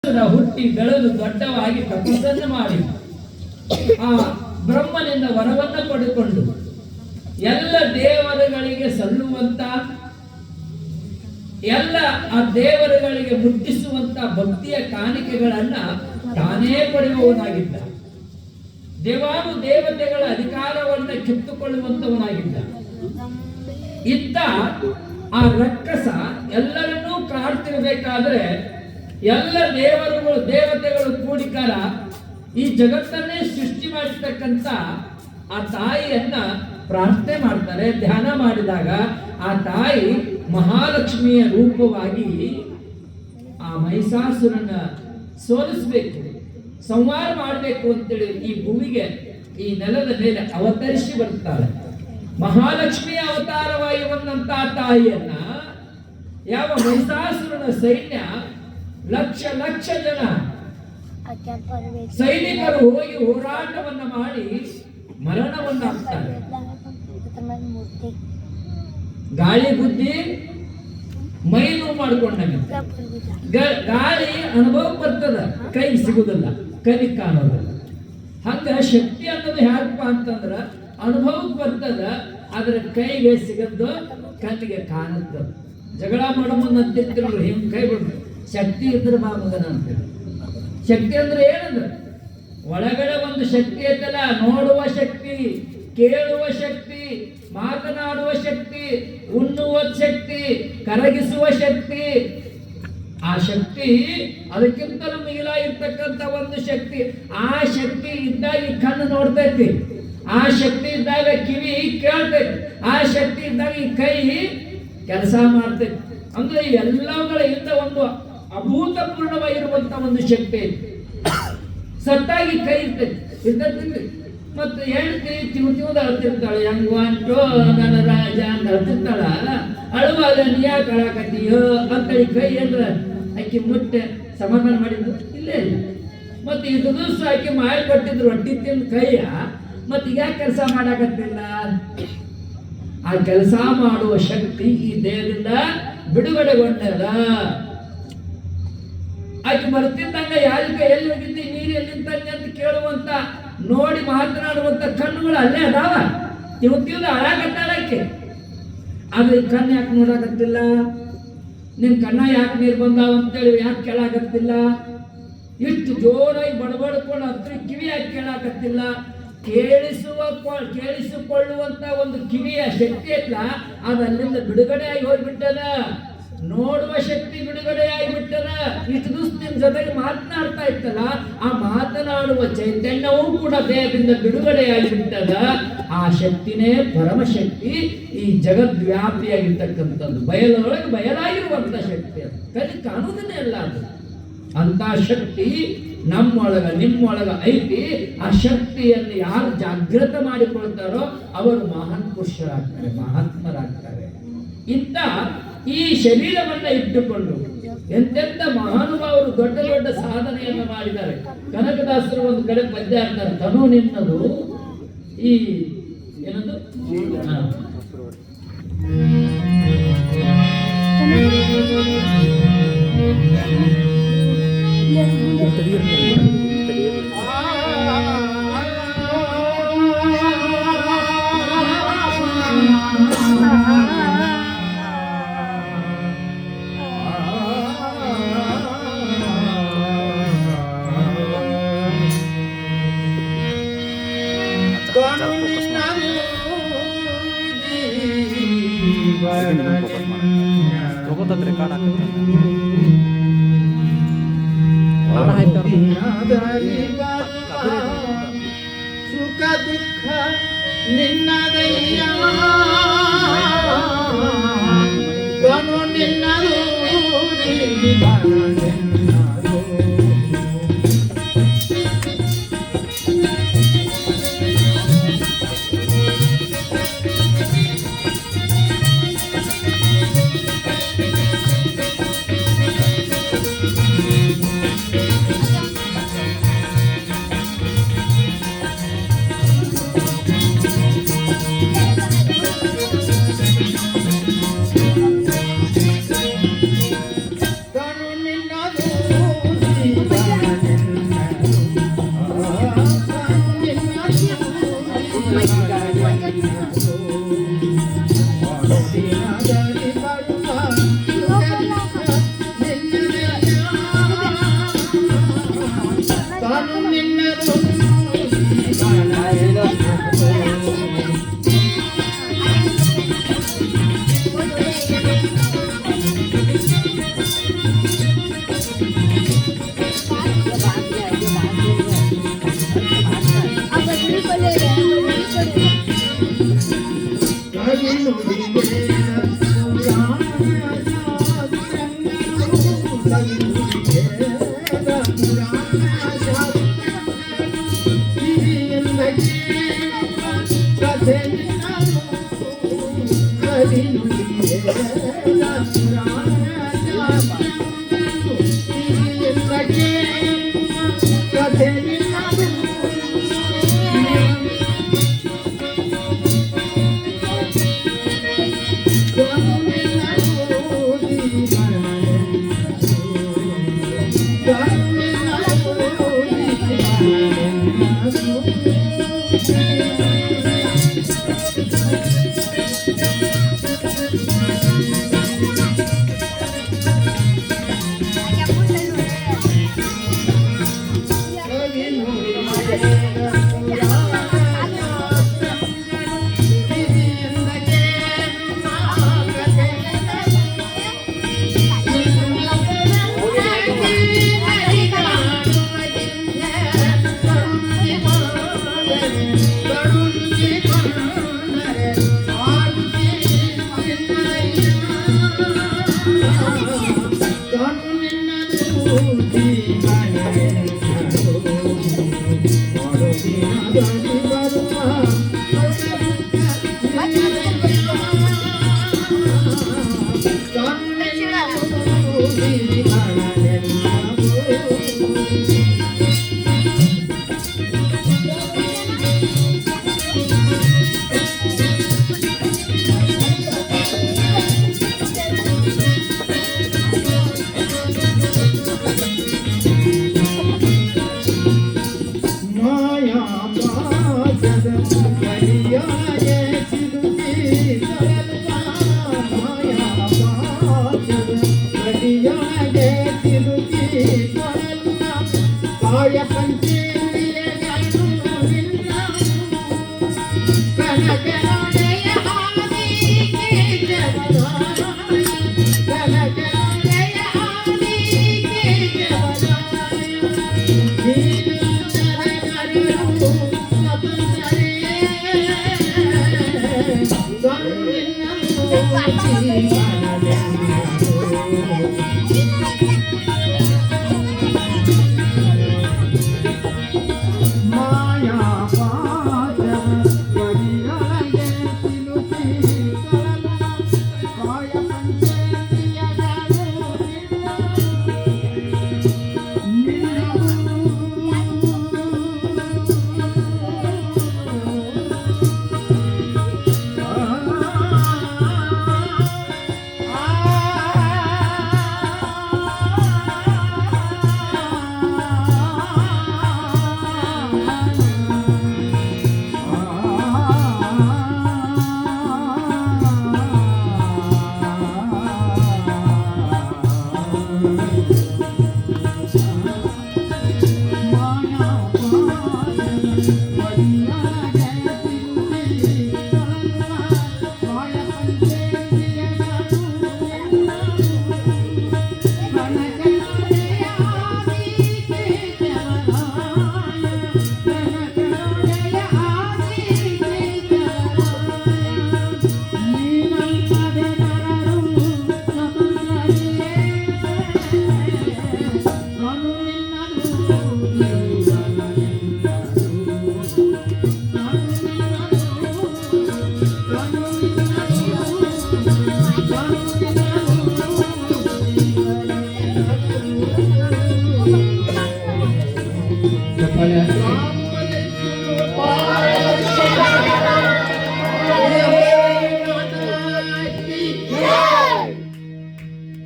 ಹುಟ್ಟಿ ಬೆಳೆದು ದೊಡ್ಡವಾಗಿ ತಪಸ್ಸನ್ನು ಮಾಡಿ ಆ ಬ್ರಹ್ಮನಿಂದ ವರವನ್ನ ಪಡೆದುಕೊಂಡು ಎಲ್ಲ ದೇವರುಗಳಿಗೆ ಸಲ್ಲುವಂತ ಎಲ್ಲ ಆ ದೇವರುಗಳಿಗೆ ಮುಟ್ಟಿಸುವಂತ ಭಕ್ತಿಯ ಕಾಣಿಕೆಗಳನ್ನ ತಾನೇ ಪಡೆಯುವವನಾಗಿದ್ದ. ದೇವಾನು ದೇವತೆಗಳ ಅಧಿಕಾರವನ್ನ ಕಿತ್ತುಕೊಳ್ಳುವಂತವನಾಗಿದ್ದ. ಇದ್ದ ಆ ರಕ್ಕಸ ಎಲ್ಲರನ್ನೂ ಕಾಡ್ತಿರ್ಬೇಕಾದ್ರೆ ಎಲ್ಲ ದೇವತೆಗಳು ಕೂಡಿಕಾರ ಈ ಜಗತ್ತನ್ನೇ ಸೃಷ್ಟಿ ಮಾಡಿರ್ತಕ್ಕಂಥ ಆ ತಾಯಿಯನ್ನ ಪ್ರಾರ್ಥನೆ ಮಾಡ್ತಾರೆ. ಧ್ಯಾನ ಮಾಡಿದಾಗ ಆ ತಾಯಿ ಮಹಾಲಕ್ಷ್ಮಿಯ ರೂಪವಾಗಿ ಆ ಮಹಿಷಾಸುರನ್ನ ಸೋಲಿಸಬೇಕು, ಸಂಹಾರ ಮಾಡಬೇಕು ಅಂತೇಳಿ ಈ ಭೂಮಿಗೆ, ಈ ನೆಲದ ಮೇಲೆ ಅವತರಿಸಿ ಬರ್ತಾಳೆ. ಮಹಾಲಕ್ಷ್ಮಿಯ ಅವತಾರವಾಗಿ ಬಂದಂತ ತಾಯಿಯನ್ನ ಯಾವ ಮಹಿಷಾಸುರನ ಸೈನ್ಯ ಲಕ್ಷ ಲಕ್ಷ ಜನ ಸೈನಿಕರು ಹೋಗಿ ಹೋರಾಟವನ್ನ ಮಾಡಿ ಮರಣವನ್ನ ಆಗ್ತಾರೆ. ಗಾಳಿ ಬುದ್ಧಿ ಮೈ ನೋವು ಮಾಡ್ಕೊಂಡಾಗ ಗಾಳಿ ಅನುಭವ ಬರ್ತದ, ಕೈ ಸಿಗುದಿಲ್ಲ, ಕೈ ಕಾಣೋದಿಲ್ಲ. ಹಂಗ ಶಕ್ತಿ ಅನ್ನೋದು ಹೇಗಪ್ಪ ಅಂತಂದ್ರ ಅನುಭವಕ್ಕೆ ಬರ್ತದ, ಆದ್ರೆ ಕೈಗೆ ಸಿಗದ್ದು, ಕಣ್ಣಿಗೆ ಕಾಣುತ್ತ. ಜಗಳ ಮಾಡೋ ಮುಂದೆ ಅಂತಿರ್ತಿರು ಹಿಂಗ್ ಕೈ ಬಿಡ್ರಿ, ಶಕ್ತಿ ಇದ್ರೆ ಬಾ ಮಗನ ಅಂತೇಳಿ. ಶಕ್ತಿ ಅಂದ್ರೆ ಏನಂದ್ರೆ ಒಳಗಡೆ ಒಂದು ಶಕ್ತಿ ಐತಲ್ಲ, ನೋಡುವ ಶಕ್ತಿ, ಕೇಳುವ ಶಕ್ತಿ, ಮಾತನಾಡುವ ಶಕ್ತಿ, ಉಣ್ಣುವ ಶಕ್ತಿ, ಕರಗಿಸುವ ಶಕ್ತಿ. ಆ ಶಕ್ತಿ ಅದಕ್ಕಿಂತಲೂ ಮಿಗಿಲಾಗಿರ್ತಕ್ಕಂಥ ಒಂದು ಶಕ್ತಿ. ಆ ಶಕ್ತಿ ಇದ್ದಾಗ ಈ ಕಣ್ಣು ನೋಡ್ತೈತಿ, ಆ ಶಕ್ತಿ ಇದ್ದಾಗ ಕಿವಿ ಕೇಳ್ತೈತಿ, ಆ ಶಕ್ತಿ ಇದ್ದಾಗ ಈ ಕೈ ಕೆಲಸ ಮಾಡ್ತೈತಿ. ಅಂದ್ರೆ ಎಲ್ಲವುಗಳಿಂದ ಒಂದು ಅಭೂತಪೂರ್ಣವಾಗಿರುವಂತ ಒಂದು ಶಕ್ತಿ ಐತಿ. ಸತ್ತಾಗಿ ಕೈ ಇರ್ತೈತಿ. ಮತ್ತೆ ಹೆಂಡತಿ ತಿಂದ ಅಳ್ತಿರ್ತಾಳೆ, ಹೆಂಗಂಟೋ ನನ್ನ ರಾಜ ಅಂತ ಅಳ್ತಿರ್ತಾಳ. ಅಳುವಾಗ ನೀ ಯಾಕೆ ಅಳಾಕತ್ತೀಯೋ ಅಂತೇಳಿ ಕೈ ಏನ್ರ ಆಕಿ ಮುಟ್ಟೆ ಸಮಾಧಾನ ಮಾಡಿದ್ದು ಇಲ್ಲೇ ಇಲ್ಲ. ಮತ್ತೆ ಇದು ದಿವಸ ಆಕಿ ಮಾಡಿ ಕೊಟ್ಟಿದ್ರು ಹೊಟ್ಟಿ ತಿಂದ ಕೈಯ, ಮತ್ತೆ ಯಾಕೆ ಕೆಲಸ ಮಾಡಾಕತ್ತಿಲ್ಲ? ಆ ಕೆಲಸ ಮಾಡುವ ಶಕ್ತಿ ಈ ದೇಹದಿಂದ ಬಿಡುಗಡೆಗೊಂಡದ. ಆಕೆ ಬರ್ತಿದ್ದಂಗ ಯಾರಿಗ ಎಲ್ಲಿ ಹೋಗಿದ್ದಿ, ನೀರು ಎಲ್ಲಿಂದ ಅಂತ ಕೇಳುವಂತ, ನೋಡಿ ಮಾತನಾಡುವಂತ ಕಣ್ಣುಗಳು ಅಲ್ಲೇ ಅದಾವ. ತಿಂದ ಅಳಾಕತ್ತಾಳಕ್ಕೆ. ಆದ್ರೆ ಈ ಕಣ್ಣು ಯಾಕೆ ನೋಡಾಕತ್ತಿಲ್ಲ? ನಿನ್ ಕಣ್ಣ ಯಾಕೆ ನೀರು ಬಂದಾವ ಅಂತೇಳಿ ಯಾಕೆ ಕೇಳಾಕತ್ತಿಲ್ಲ? ಇಷ್ಟು ಜೋರಾಗಿ ಬಡಬಡ್ಕೊಂಡು ಹತ್ರ ಕಿವಿ ಯಾಕೆ ಕೇಳಾಕತ್ತಿಲ್ಲ? ಕೇಳಿಸಿಕೊಳ್ಳುವಂತ ಒಂದು ಕಿವಿಯ ಶಕ್ತಿ ಐತ್ಲ, ಅದು ಅಲ್ಲಿಂದ ಬಿಡುಗಡೆ ಆಗಿ ಹೋಗ್ಬಿಟ್ಟದ. ನೋಡುವ ಶಕ್ತಿ ಬಿಡುಗಡೆ ಆಗಿಬಿಟ್ಟದ. ಇಷ್ಟು ದಿವಸ ನಿಮ್ ಜೊತೆಗೆ ಮಾತನಾಡ್ತಾ ಇತ್ತಲ್ಲ, ಆ ಮಾತನಾಡುವ ಚೈತನ್ಯವೂ ಕೂಡ ದೇಹದಿಂದ ಬಿಡುಗಡೆ ಆಗಿಬಿಟ್ಟದ. ಆ ಶಕ್ತಿನೇ ಪರಮಶಕ್ತಿ, ಈ ಜಗದ್ವ್ಯಾಪಿಯಾಗಿರ್ತಕ್ಕಂಥದ್ದು, ಬಯಲೊಳಗೆ ಬಯಲಾಗಿರುವಂತ ಶಕ್ತಿ. ಅದು ಕಲಿ ಕಾಣುವುದನ್ನೇ ಅಲ್ಲ ಅದು. ಅಂತ ಶಕ್ತಿ ನಮ್ಮೊಳಗ ನಿಮ್ಮೊಳಗ ಐತಿ. ಆ ಶಕ್ತಿಯನ್ನು ಯಾರು ಜಾಗೃತ ಮಾಡಿಕೊಳ್ತಾರೋ ಅವರು ಮಹಾನ್ ಪುರುಷರಾಗ್ತಾರೆ, ಮಹಾತ್ಮರಾಗ್ತಾರೆ. ಇಂಥ ಈ ಶರೀರವನ್ನ ಇಟ್ಟುಕೊಂಡು ಎಂತೆಂಥ ಮಹಾನುಭಾವರು ದೊಡ್ಡ ದೊಡ್ಡ ಸಾಧನೆಯನ್ನು ಮಾಡಿದ್ದಾರೆ. ಕನಕದಾಸರು ಒಂದು ಕಡೆ ಪದ್ಯ ಅಂತಾರೆ, ತನು ನಿನ್ನದು ಈ ಏನದು ಸುಖ ದುಃಖ ನಿನ್ನದಯ್ಯ, ತನು ನಿನ್ನದು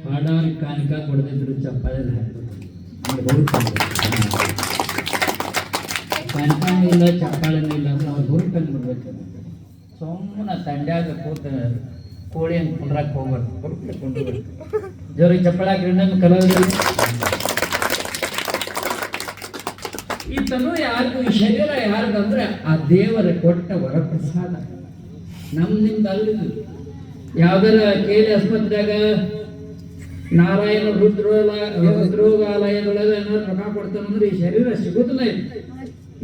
ಹಾಡಾರಿ ಕಾನಿಕ ಕೊಡದಿದ್ರು ಚಪ್ಪಾಳೆ ಕಾನಿಕಾನಿಲ್ಲ ಚಪ್ಪಾಳೆನೂ ಇಲ್ಲ ಅಂದ್ರೆ ಅವ್ರು ಹುರುಕಂಡು ಬಿಡ್ಬೇಕು. ಸುಮ್ಮನೆ ತಂಡ್ಯಾಗ ಕೂತ ಕೋಳಿ ಅಂತ ಕುಂಡ್ರಾಕ್ ಹೋಗ್ಬಾರ್ದು, ಹುರುಕ್ಕೊಂಡು ಜೋರಿಗೆ ಚಪ್ಪಾಳೆ ಹಾಕಿ ನಮ್ಮ ಕಲಾವಿದರಿಗೆ. ಈ ತನು ಯಾರಿಗೂ ಈ ಶರೀರ ಯಾರಿಗಂದ್ರೆ ಆ ದೇವರ ಕೊಟ್ಟ ವರಪ್ರಸಾದ, ನಮ್ಮಿಂದ ಅಲ್ಲಿದ್ದು. ಯಾವ್ದಾರ ಕೇಳಿ ಆಸ್ಪತ್ರೆಯಾಗ ನಾರಾಯಣ ರುದ್ರೋಗಾಲಯದೊಳಗೆ ಏನಾದ್ರು ರೊಕ್ಕ ಕೊಡ್ತಾನಂದ್ರೆ ಈ ಶರೀರ ಸಿಗೋದಿಲ್ಲ. ಇದು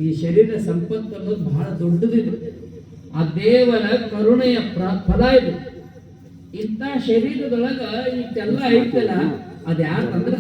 ಈ ಶರೀರ ಸಂಪತ್ತು ಅನ್ನೋದು ಬಹಳ ದೊಡ್ಡದಿದೆ. ಆ ದೇವರ ಕರುಣೆಯ ಫಲ ಇದು. ಇಂಥ ಶರೀರದೊಳಗ ಇಷ್ಟೆಲ್ಲ ಐತಲ್ಲ, ಅದ್ಯಾಕಂದ್ರೆ